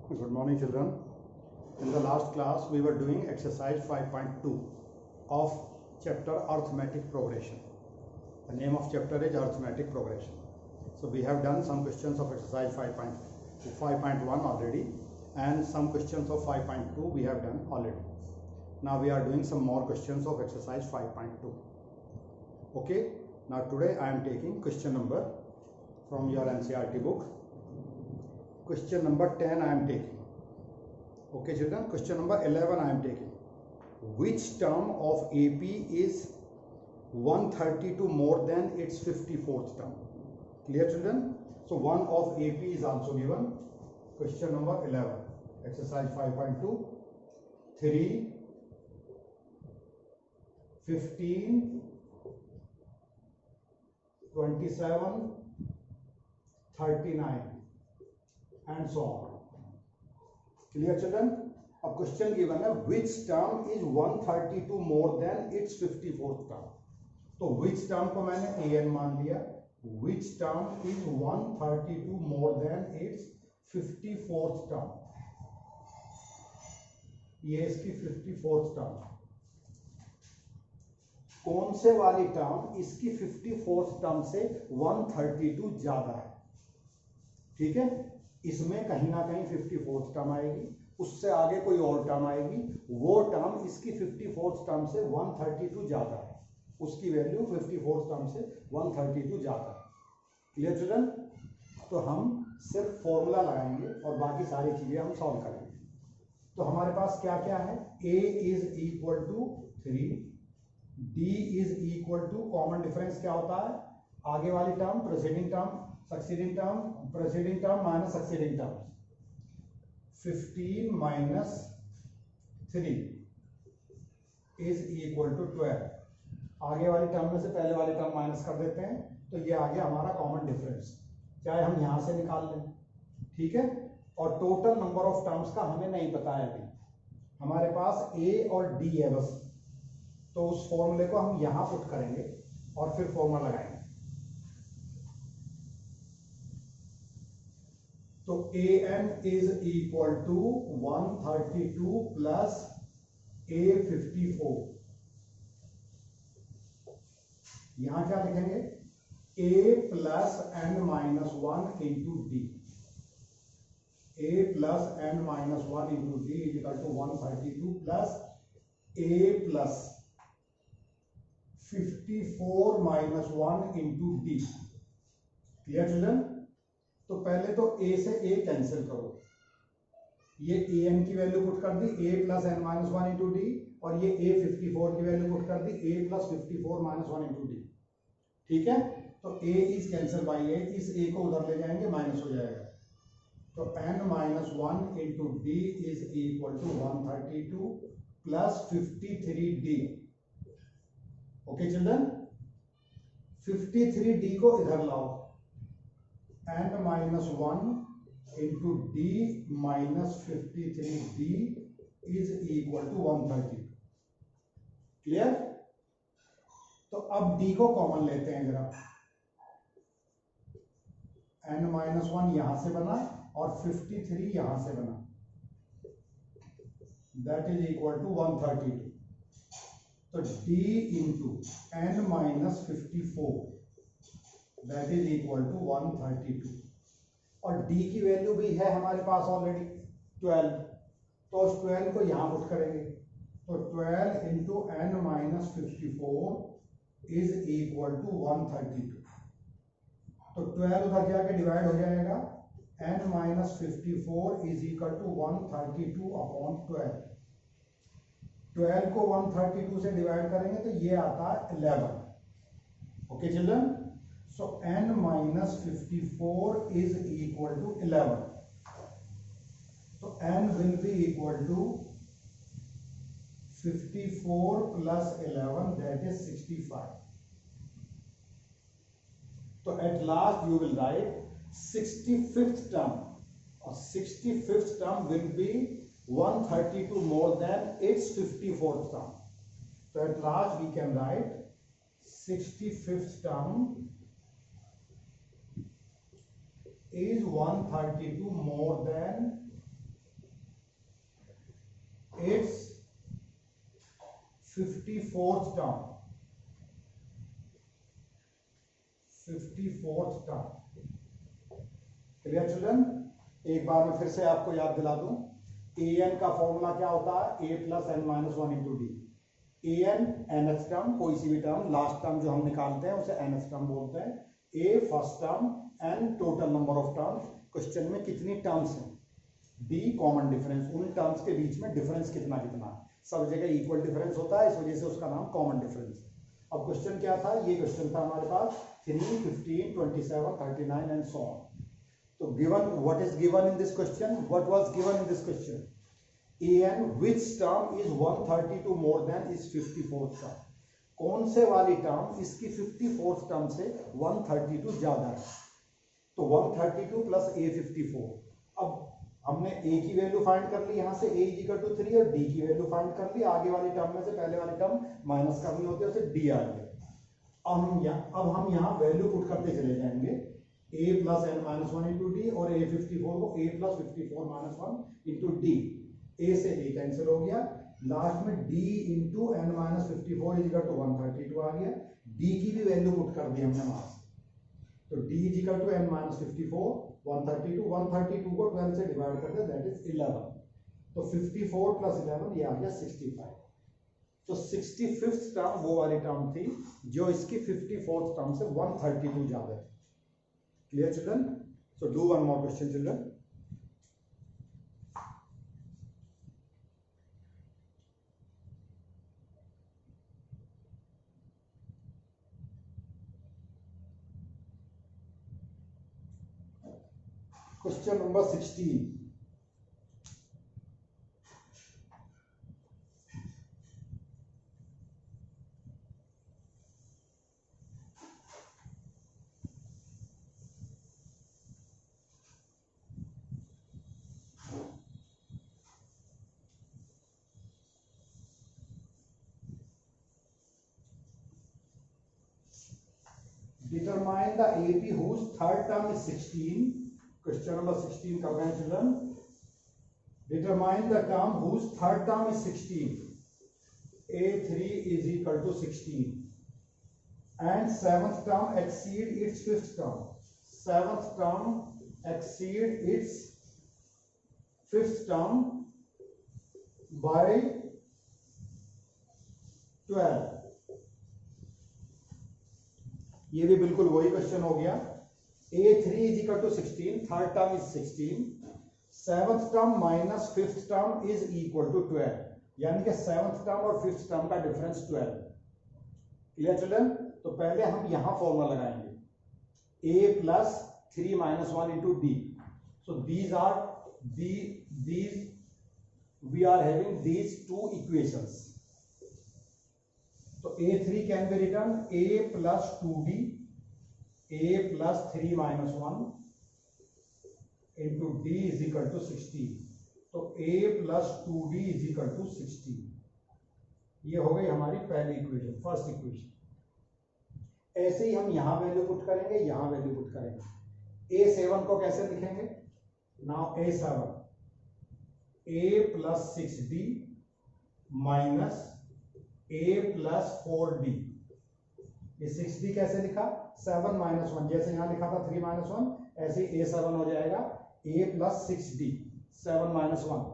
Good morning, children. In the last class, we were doing exercise 5.2 of chapter arithmetic progression. The name of chapter is arithmetic progression. So we have done some questions of exercise 5.1 already, and some questions of 5.2 we have done already. Now we are doing some more questions of exercise 5.2. Okay. Now today I am taking question number from your NCERT book. Question number 10 I am taking. Okay children, question number 11 I am taking. Which term of AP is 132 more than its 54th term? Clear children? So one of AP is also given. Question number 11. Exercise 5.2. 3, 15, 27, 39 and so on. Clear children? A question given है which term is 132 more than its 54th term. तो which term को मैंने an मान लिया. Which term is 132 more than its 54th term. ये इसकी 54th term. कौन से वाली टर्म इसकी 54th टर्म से 132 ज्यादा है? ठीक है, इसमें कहीं ना कहीं 54th टर्म आएगी, उससे आगे कोई और टर्म आएगी, वो टर्म इसकी 54th टर्म से 132 ज्यादा है, उसकी वैल्यू 54th टर्म से 132 ज्यादा है. Clear children? तो हम सिर्फ फॉर्मूला लगाएंगे और बाकी सारी चीजें हम सॉल्व करेंगे. तो हमारे पास क्या क्या है? a is equal to 3, d is equal to, common difference क्या होता है? आगे वाली term preceding term, succeeding term, preceding term minus succeeding term. 15 minus 3 is equal to 12. आगे वाली टर्म में से पहले वाली टर्म माइनस कर देते हैं, तो ये आ गया हमारा कॉमन डिफरेंस, चाहे हम यहां से निकाल लें. ठीक है, और टोटल नंबर ऑफ टर्म्स का हमें नहीं पता है अभी, हमारे पास a और d है बस. तो उस फॉर्मूले को हम यहां पुट करेंगे और फिर फॉर्मूला लगाएंगे. तो an is equal to 132 plus a54. यहां क्या लिखेंगे? a plus n minus 1 into d. a plus n minus 1 into d is equal to 132 plus a plus 54 minus 1 into d. Clear children? तो पहले तो a से a cancel करो, ये an की वैल्यू पुट कर दी a plus n minus 1 into d, और ये a54 की वैल्यू पुट कर दी a plus 54 minus 1 into D. ठीक है, तो a is cancel by a, इस a को उधर ले जाएंगे, माइनस हो जाएगा. तो n minus 1 into d is equal to 132 plus 53d. Okay children? 53d को इधर लाओ, n minus 1 into d minus 53d is equal to 132. Clear? तो अब d को कॉमन लेते हैं जरा. n माइनस 1 यहां से बना और 53 यहां से बना, दैट इज इक्वल टू 132. तो d into n minus 54 that is equal to 132. और d की वैल्यू भी है हमारे पास ऑलरेडी 12, तो उस 12 को यहां पुट करेंगे. तो 12 into n minus 54 is equal to 132. तो 12 उधर जाके डिवाइड हो जाएगा, n minus 54 is equal to 132 upon 12. 12 को 132 से डिवाइड करेंगे तो ये आता है 11. Okay children? So n minus 54 is equal to 11. So n will be equal to 54 plus 11, that is 65. So at last you will write 65th term, or 65th term will be 132 more than its 54th term. So at last we can write 65th term is 132 more than its 54th term, 54th term। Clear children? एक बार मैं फिर से आपको याद दिला दूं, an का formula क्या होता है? a plus n minus one into d. an nth term, कोई सी भी टर्म, लास्ट टर्म जो हम निकालते हैं उसे nth टर्म बोलते हैं। a first term, n total number of terms, question में कितनी टर्म्स हैं, d कॉमन डिफरेंस, उन टर्म्स के बीच में डिफरेंस कितना कितना है। सब जगह इक्वल डिफरेंस होता है, इस वजह से उसका नाम कॉमन डिफरेंस है। अब क्वेश्चन क्या था? ये क्वेश्चन था हमारे पास 3, 15, 27, 39 एंड सो ऑन। तो given, what is given in this question? What was given in this question? an which term is 132 more than is 54th term। कौन से वाली टर्म इसकी 54th टर्म से 132 ज्यादा है? तो 132 प्लस a54। अब हमने a की वैल्यू फाइंड कर ली, यहां से a इक्वल टू 3 और d की वैल्यू फाइंड कर ली। आगे वाली टर्म में से पहले वाली टर्म माइनस करनी होती है, उसे d आ गया। अब हम यहाँ वैल्यू पुट करते चले जाएंगे, a plus n minus one into d, और a54 को a plus 54 minus one into d. a से a कैंसिल हो गया, लास्ट में d into n minus 54 is equal to 132 आ गया। d की भी वैल्यू पुट कर दी हमने वहां से, तो d is equal to n minus 54, 132 को 12 से डिवाइड कर दे, दैट इज 11। तो 54 प्लस 11 ये आ गया 65। तो 65th टर्म वो वाली टर्म थी जो इसकी 54th टर्म से 132 ज्यादा थी। Clear children? So do one more question children. Question number 16. Determine the AP whose third term is 16. Question number 16 कर रहे हैं children. Determine the term whose third term is 16. A3 is equal to 16 and seventh term exceed its fifth term. Seventh term exceed its fifth term by 12। ये भी बिल्कुल वही question हो गया। A3 is equal to 16, third term is 16, seventh term minus fifth term is equal to 12, यानी कि seventh term और fifth term का डिफरेंस 12। Clear children? तो पहले हम यहां फॉर्मूला लगाएंगे, a plus 3 minus 1 into d. So these are we are having these two equations. तो a3 can be written a plus 2d, a plus 3 minus 1 into d is equal to 16। तो a plus 2d is equal to 16। ये हो गई हमारी पहली equation, first equation. ऐसे ही हम यहां वैल्यू पुट करेंगे, यहां वैल्यू पुट करेंगे। a7 को कैसे लिखेंगे? Now a7 a plus 6d minus a plus 4d। ये 6d कैसे लिखा? 7 माइनस 1, जैसे यहां लिखा था 3 माइनस 1, ऐसे a7 हो जाएगा a प्लस 6d, 7 माइनस 1।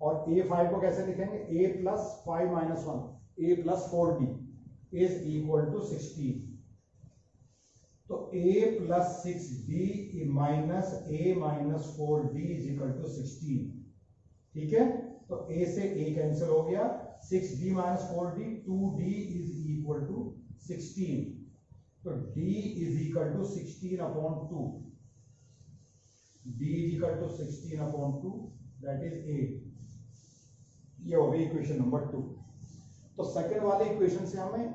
और a5 को कैसे लिखेंगे? a plus 5 minus 1, a plus 4d is equal to 16। तो a plus 6d minus a minus 4d is equal to 16। ठीक है? तो a से a कैंसिल हो गया, 6d minus 4d, 2d is equal to 16। तो d is equal to 16 upon 2, d is equal to 16 upon 2, that is 8। ये हो गई इक्वेशन नंबर 2। तो सेकंड वाले इक्वेशन से हमें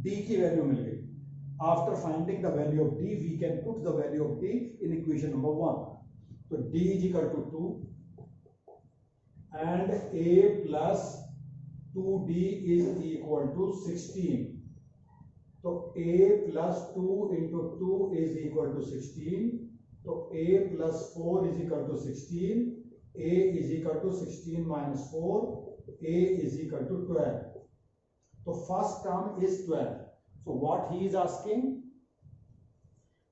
d की वैल्यू मिल गई। After finding the value of d we can put the value of d in equation number 1। तो d is equal to 2 and a plus 2d is equal to 16। तो a plus 2 into 2 is equal to 16। तो a plus 4 is equal to 16, a is equal to 16 minus 4 a is equal to 12. So first term is 12. So what he is asking,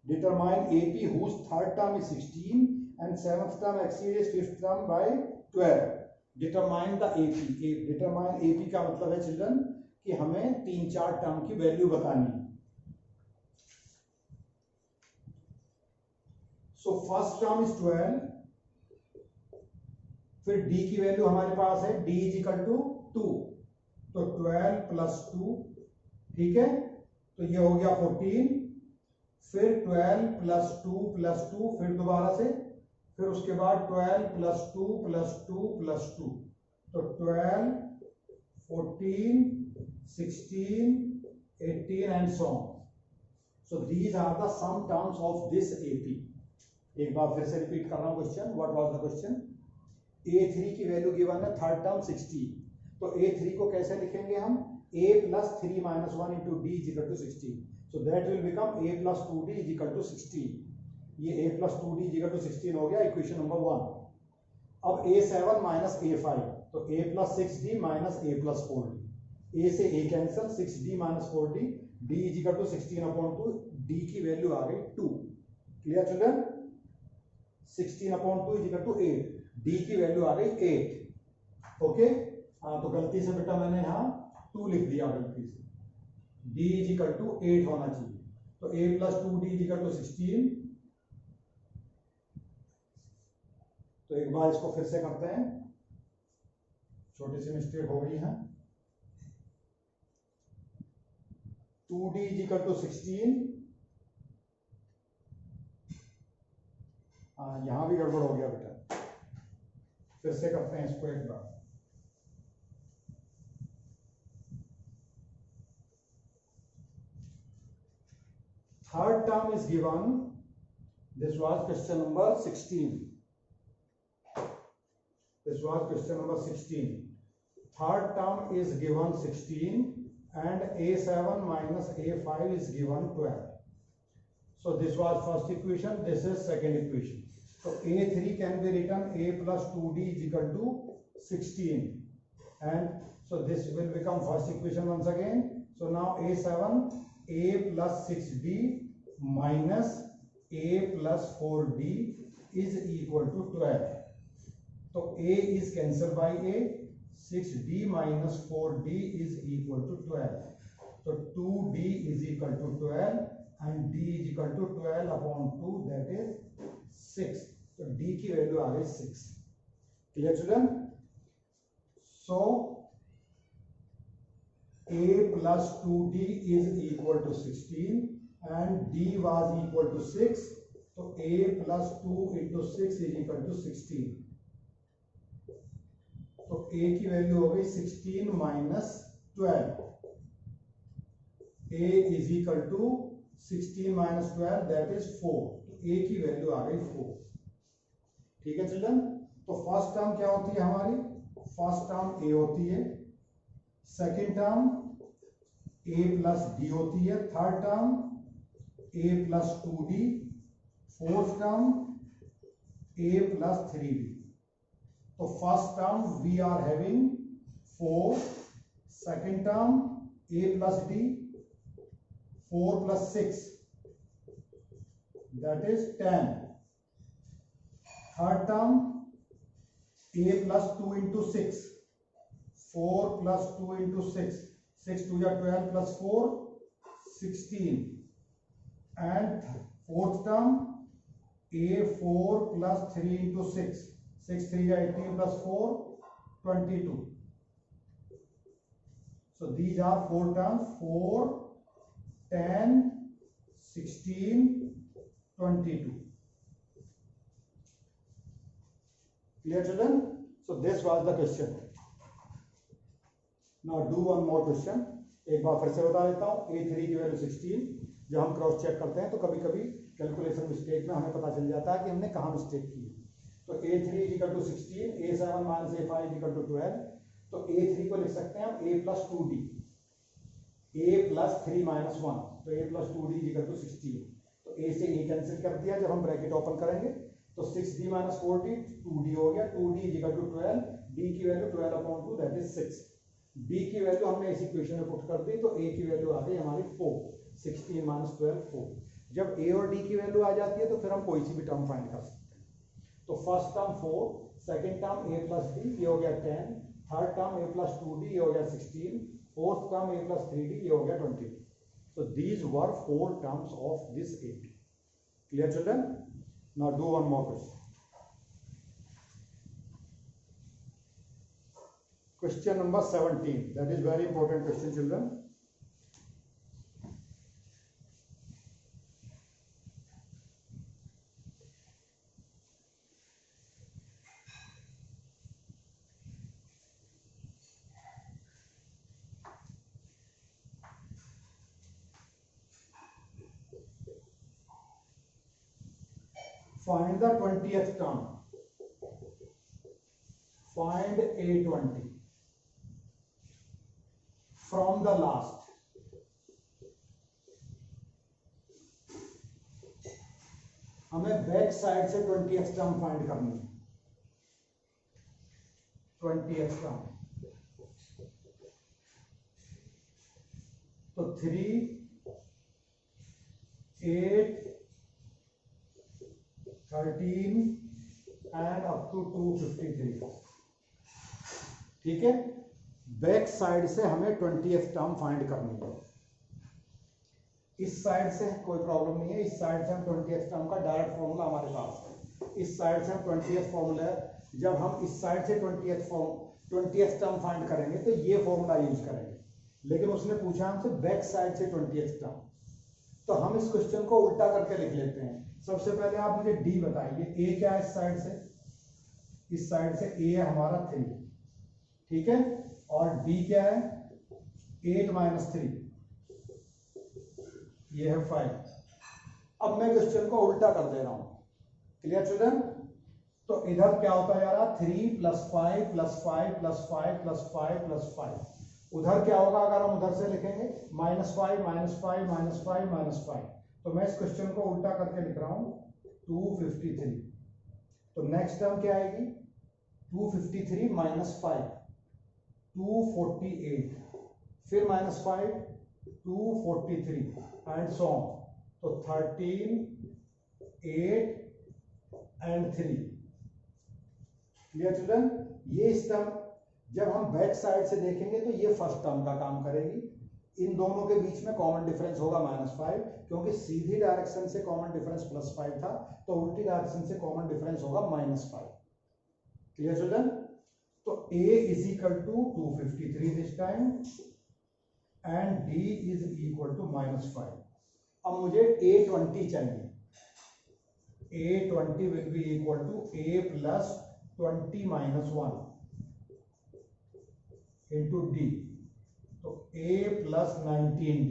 determine AP whose third term is 16 and seventh term exceeds fifth term by 12. Determine the AP. Determine AP का मतलब है children कि हमें 3-4 term की value बतानी है. So first term is 12. फिर d की वैल्यू हमारे पास है d इज इक्वल टू 2. तो 12 प्लस 2, ठीक है, तो ये हो गया 14. फिर 12 प्लस 2 प्लस 2, फिर दोबारा से, फिर उसके बाद 12 प्लस 2 प्लस 2 प्लस 2, तो 12, 14, 16, 18 and so on. So these are the sum terms of this AP. एक बार फिर से रिपीट कर रहा हूं question. What was the question? A3 की वैल्यू गिवन है थर्ड टर्म 16. तो A3 को कैसे लिखेंगे हम? A plus 3 minus 1 into D is equal to 16. So that will become A plus 2D is equal to 16. ये A plus 2D is equal to 16 हो गया इक्वेशन नंबर 1. अब A7 minus A5, तो A plus 6D minus A plus 4D. A से A cancel, 6D minus 4D, D is equal to 16 upon 2. D की वैल्यू आ गई 2. Clear children? 16 upon 2 is equal to 8. D की वैल्यू आ गई 8. ओके, हाँ, तो गलती से बेटा मैंने यहाँ 2 लिख दिया गलती से. D इज इक्वल टू 8 होना चाहिए. तो A plus 2D is equal to 16. तो एक बार इसको फिर से करते हैं, छोटी सी मिस्टेक हो गई है. 2D is equal to 16. हाँ, यहां भी गड़बड़ हो गया बेटा. फिर से करते हैं इसको एक बार. Third term is given. This was question number 16. This was question number 16. Third term is given 16 and A7 minus A5 is given 12. So this was first equation. This is second equation. So A3 can be written A plus 2D is equal to 16. And so this will become first equation once again. So now A7, A plus 6D minus A plus 4D is equal to 12. So A is cancelled by A. 6D minus 4D is equal to 12. So 2D is equal to 12 and D is equal to 12 upon 2, that is 6. So D की वैल्यू आ गई 6. Clear children? So A plus 2D is equal to 16 and D was equal to 6. So A plus 2 into 6 is equal to 16. तो A की value हो गई 16 minus 12. A is equal to 16 minus 12, that is 4. तो A की वैल्यू आ गई 4. ठीक है चिल्ड्रन? तो फर्स्ट टर्म क्या होती है हमारी? फर्स्ट टर्म A होती है. Second term A plus D होती है. Third term A plus 2D. Fourth term A plus 3D. तो first term we are having 4. Second term A plus D. 4 plus 6, that is 10. Third term A plus 2 into 6. 4 plus 2 into 6. 6 to the 12 plus 4, 16. And fourth term A4 plus 3 into 6. 6 3 18 plus 4, 22. So these are 4 terms. 4, 10, 16, 22. Clear children? So this was the question. Now do one more question. एक बार फिर से बता देता हूँ. A3 की value 16. जब हम cross check करते हैं तो कभी कभी कैलकुलेशन मिस्टेक में हमें पता चल जाता है कि हमने कहाँ मिस्टेक की. तो A3 is equal to 16, A7 minus A5 is equal to 12. तो A3 को लिख सकते हैं हम A plus 2D. A plus 3 minus 1, तो A plus 2D is equal to 16. तो A से A कैंसिल कर दिया जब हम ब्रैकेट ओपन करेंगे. तो 6d माइनस 4d 2d हो गया, 2d is equal to 12, d की वैल्यू 12/2 दैट इज 6। d की वैल्यू हमने इस इक्वेशन में पुट कर दी तो a की वैल्यू आ गई हमारी 4, 16 माइनस 12 4। जब a और d की वैल्यू आ जाती है तो फिर हम कोई सी भी टर्म फाइंड कर सकते हैं। तो first term 4, second term a plus d ये हो गया 10, third term a plus 2d ये हो गया 16, fourth term a plus 3d ये हो गया 22। So these were 4 terms of this AP. Clear, children? Now do one more question. Question number 17. That is very important question, children. Find the 20th term. Find A20 from the last. हमें back side से 20th term find करनी है। 20th term तो 3, 8, 13 and up to 253। ठीक है, back side से हमें 20th term find करनी है। इस साइड से कोई प्रॉब्लम नहीं है, इस साइड से हम 20th टर्म का डायरेक्ट फॉर्मूला हमारे पास है। इस साइड से हम 20th फॉर्मूला, जब हम इस साइड से 20th टर्म फाइंड करेंगे तो ये फॉर्मूला यूज करेंगे, लेकिन उसने पूछा हमसे बैक साइड से 20th टर्म। तो हम इस क्वेश्चन को उल्टा करके लिख लेते हैं। सबसे पहले आप मुझे डी बताइए, ए क्या है इस साइड से? इस साइड से ए है हमारा 3, ठीक है, और डी क्या है? 8 माइनस 3 ये है 5। अब मैं क्वेश्चन को उल्टा कर दे रहा हूं। Clear children? तो इधर क्या होता जा रहा? 3 + 5 + 5 + 5 + 5 + 5। उधर क्या होगा अगर हम उधर से लिखेंगे? -5 -5 -5 -5। तो मैं इस क्वेश्चन को उल्टा करके लिख रहा हूं 253। तो नेक्स्ट टर्म क्या आएगी? 253 - 5 248, फिर -5 243 एंड सो ऑन। तो 13, 8 एंड 3। Clear children? ये इस टर्म जब हम बैक साइड से देखेंगे तो ये फर्स्ट टर्म का काम करेगी। इन दोनों के बीच में कॉमन डिफरेंस होगा -5, क्योंकि सीधी डायरेक्शन से कॉमन डिफरेंस +5 था, तो उल्टी डायरेक्शन से कॉमन डिफरेंस होगा -5। Clear children? तो A is equal to 253 this time and D is equal to -5। अब मुझे A20 चाहिए। A20 will be equal to A + 20 - 1 into D, तो A + 19D।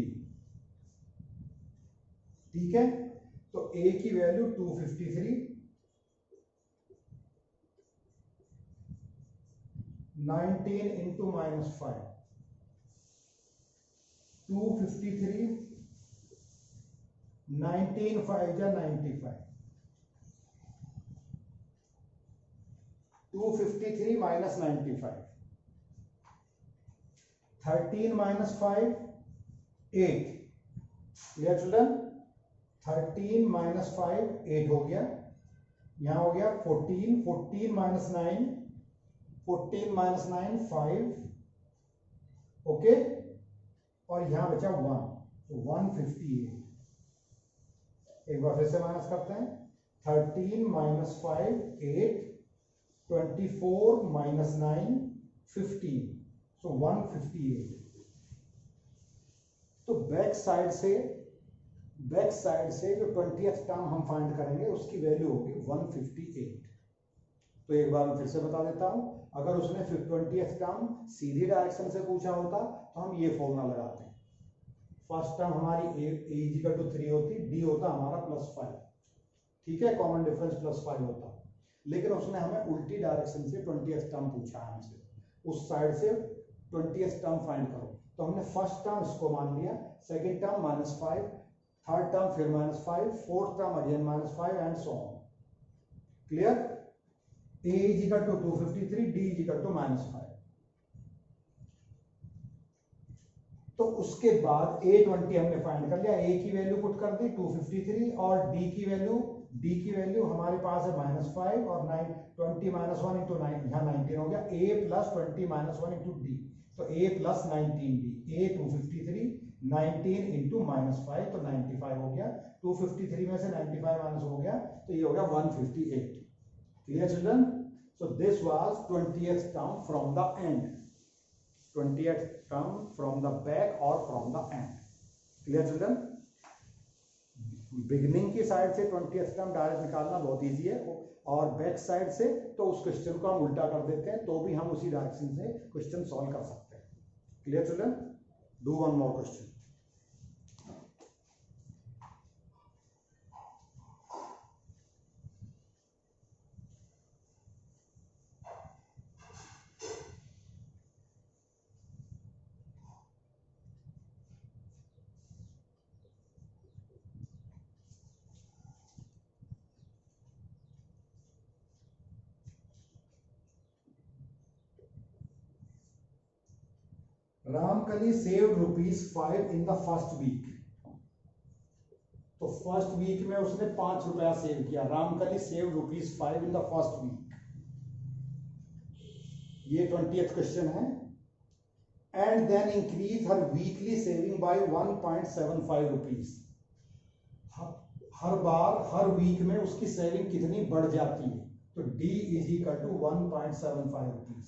ठीक है, तो A की वैल्यू 253, 19 इंटू -5, 253, 19 5 या 95, 253 - 95, 13 - 5 8। Clear children? 13 - 5 8 हो गया, यहां हो गया 14, 14 - 9 14 - 9 5, ओके, और यहां बचा 1, तो 158। एक बार फिर से माइनस करते हैं। 13 - 5 8, 24 - 9 15, सो 158। तो बैक साइड से जो 20th टर्म हम फाइंड करेंगे उसकी वैल्यू होगी 158। तो एक बार मैं फिर से बता देता हूं, अगर उसने 20th टर्म सीधी डायरेक्शन से पूछा होता तो हम ये फॉर्मूला लगाते हैं। फर्स्ट टर्म हमारी a = 3 होती, d होता हमारा +5, ठीक है, कॉमन डिफरेंस +5 होता। लेकिन उसने हमें उल्टी डायरेक्शन से 20th टर्म पूछा है हमसे, उस साइड से 20th टर्म फाइंड करो। तो हमने फर्स्ट टर्म इसको मान लिया, सेकंड टर्म -5, थर्ड टर्म फिर -5, fourth term again -5 and so on. Clear? a is equal to 253, d is equal to -5। तो उसके बाद a20 हमने फाइंड कर लिया, a की वैल्यू पुट कर दी 253 और d की वैल्यू हमारे पास है -5 और 9 20 -1 इंटू 9, यहाँ 19 हो गया, a प्लस 20 -1 इंटू d, तो a plus 19d, a 253 19 into -5 तो 95 हो गया, 253 में से 95 माइनस हो गया तो ये हो गया 158। Clear children? So this was 20th term from the end, 20th term from the back or from the end। Clear children? Beginning की साइड से 20th टर्म डायरेक्ट निकालना बहुत इजी है, और बैक साइड से तो उस क्वेश्चन को हम उल्टा कर देते हैं, तो भी हम उसी डायरेक्शन से क्वेश्चन सॉल्व कर सकते हैं। Clear children? Do one more question. Ramkali saved ₹5 in the first week. तो फर्स्ट वीक में उसने ₹5 सेव किया। Ramkali saved ₹5 in the first week. ये 20th क्वेश्चन है। And then increase her weekly saving by 1.75 rupees. हर बार हर वीक में उसकी सेविंग कितनी बढ़ जाती है? तो D is equal to 1.75 rupees.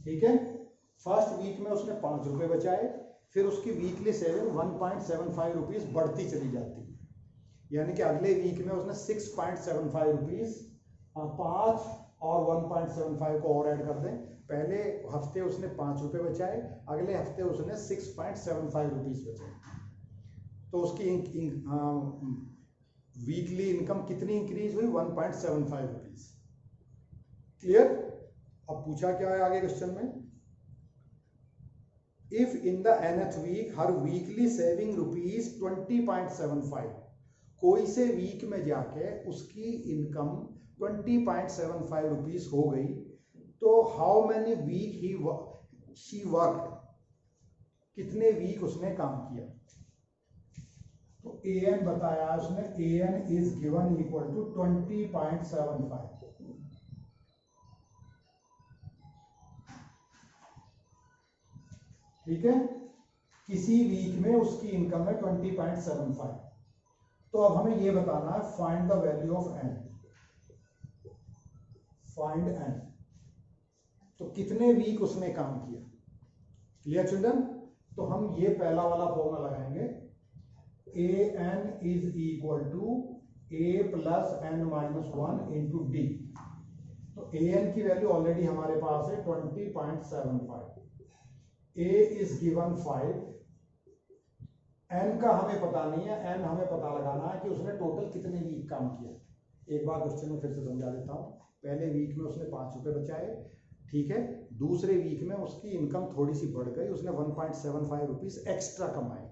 ठीक है, फर्स्ट वीक में उसने ₹5 बचाए, फिर उसकी वीकली सेविंग 1.75 रुपीज बढ़ती चली जाती है, यानी कि अगले वीक में उसने 6.75 रुपीज, 5 और 1.75 को और ऐड कर दें, पहले हफ्ते उसने ₹5 बचाए, अगले हफ्ते उसने 6.75 रुपीज बचाए, तो उसकी वीकली इनकम कितनी इंक्रीज हुई? 1.75 रुपीज। क्लियर? अब पूछा क्या है आगे क्वेश्चन में? If in the nth week her weekly saving ₹20.75, कोई से वीक में जाके उसकी इनकम 20.75 रुपीज हो गई, तो how many week she work, कितने वीक उसने काम किया? तो an बताया उसने, an is given equal to 20.75। ठीक है, किसी वीक में उसकी इनकम है 20.75। तो अब हमें यह बताना है find the value of n, find n, तो कितने वीक उसने काम किया। Clear children? तो हम ये पहला वाला फॉर्मूला लगाएंगे, an is equal to a plus n-1 into d। तो an की वैल्यू ऑलरेडी हमारे पास है 20.75, a इज गिवन 5, n का हमें पता नहीं है, n हमें पता लगाना है कि उसने टोटल कितने वीक काम किया। एक बार क्वेश्चन में फिर से समझा देता हूँ। पहले वीक में उसने ₹5 बचाए, ठीक है, दूसरे वीक में उसकी इनकम थोड़ी सी बढ़ गई, उसने 1.75 रुपीज एक्स्ट्रा कमाए,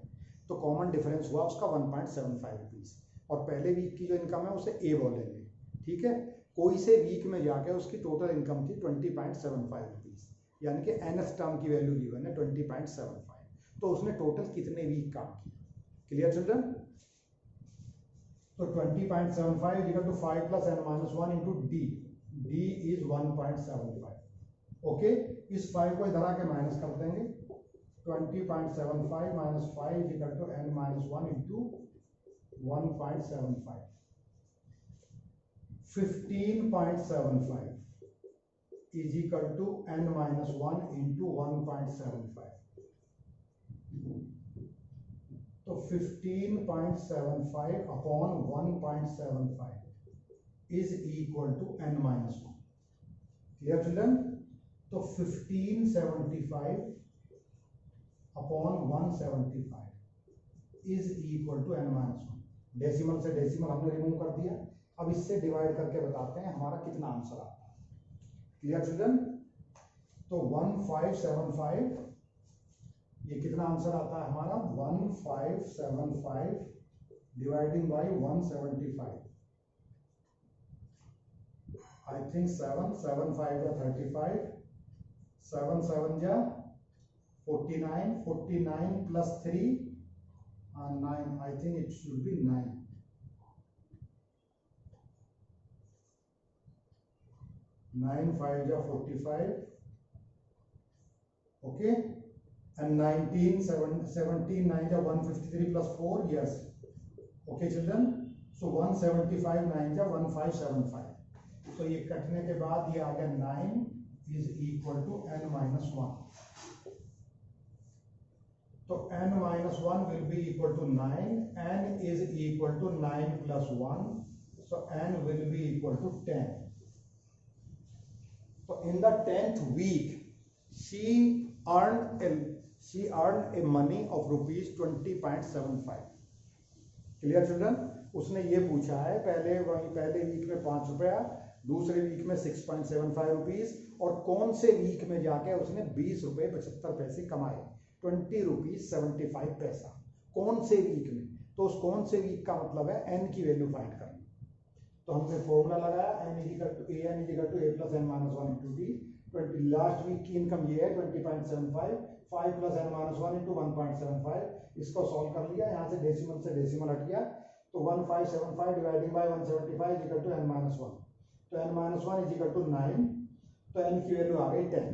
तो कॉमन डिफरेंस हुआ उसका 1.75 रुपीज, और पहले वीक की जो इनकम है उसे a बोलेंगे। ठीक है, कोई से वीक में जाके उसकी टोटल इनकम थी 20.75 रुपीज, यानी कि nth टर्म की वैल्यू गिवन है 20.75, तो उसने टोटल कितने वीक काम किया। Clear children? तो 20.75 is equal to 5 plus n-1 into d, d is 1.75। Okay, इस 5 को इधर आके माइनस कर देंगे, 20.75 minus 5 is equal to n-1 into 1.75, 15.75 is equal to n-1 into 1.75। तो 15.75 upon 1.75 is equal to n-1। Clear children? तो 1575 upon 175 is equal to n-1। Decimal से decimal हमने रिमूव कर दिया, अब इससे डिवाइड करके बताते हैं हमारा कितना आंसर आता है। Clear children? तो 1575, ये कितना आंसर आता है हमारा? 1575 dividing by 175, I think 7, 7 5 ja 35, 7 7 ja 49, 49 plus 3 and 9. I think it should be 9. 9 5 ja 45. Okay. And 19, 17 9 ja 153 plus 4. Yes. Okay children. So 175 9 ja 1575. So ये कटने के बाद ये आ गया 9 is equal to n minus 1. तो n minus 1 will be equal to 9. N is equal to 9 plus 1. So n will be equal to 10. So in the 10th week, she earned a money of rupees 20.75. Clear children? उसने ये पूछा है पहले week में 5 रुपया, दूसरे week में 6.75 rupees, और कौन से वीक में जाके उसने 20 रुपये 75 पैसे कमाए, 20 रुपीज 75 पैसा, कौन से वीक में। तो उस कौन से वीक का मतलब है एन की वैल्यू फाइंड करना। तो हमने फॉर्मूला लगाया n equal to a plus n minus 1 into d. 20 last week की इनकम ये है 20.75, 5 प्लस एन माइनस 1 इंटू 1.75। इसको सॉल्व कर लिया, यहाँ से डेसिमल हट गया, तो 1575 dividing by 175 is equal to n minus 1। तो n minus 1 is equal to 9, तो n की वैल्यू आ गई 10।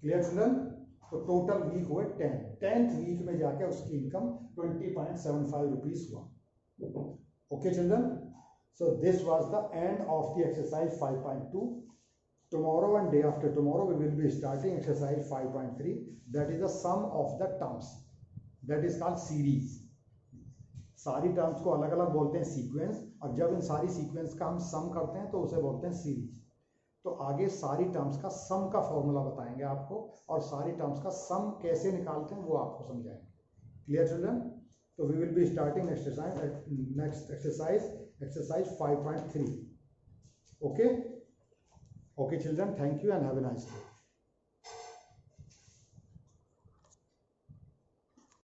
Clear children? तो टोटल वीक हुए 10। 10th वीक में जाके उसकी इनकम 20.75 रुपीज हुआ। Okay children, so this was the end of the exercise 5.2। tomorrow and day after tomorrow we will be starting exercise 5.3, that is the sum of the terms, that is called series। सारी terms को अलग अलग बोलते हैं sequence, और जब इन सारी sequence का हम सम करते हैं तो उसे बोलते हैं सीरीज। तो आगे सारी टर्म्स का सम का फॉर्मूला बताएंगे आपको, और सारी टर्म्स का सम कैसे निकालते हैं वो आपको समझाएंगे। Clear children? तो we will be starting next exercise 5.3। Okay children, thank you and have a nice day।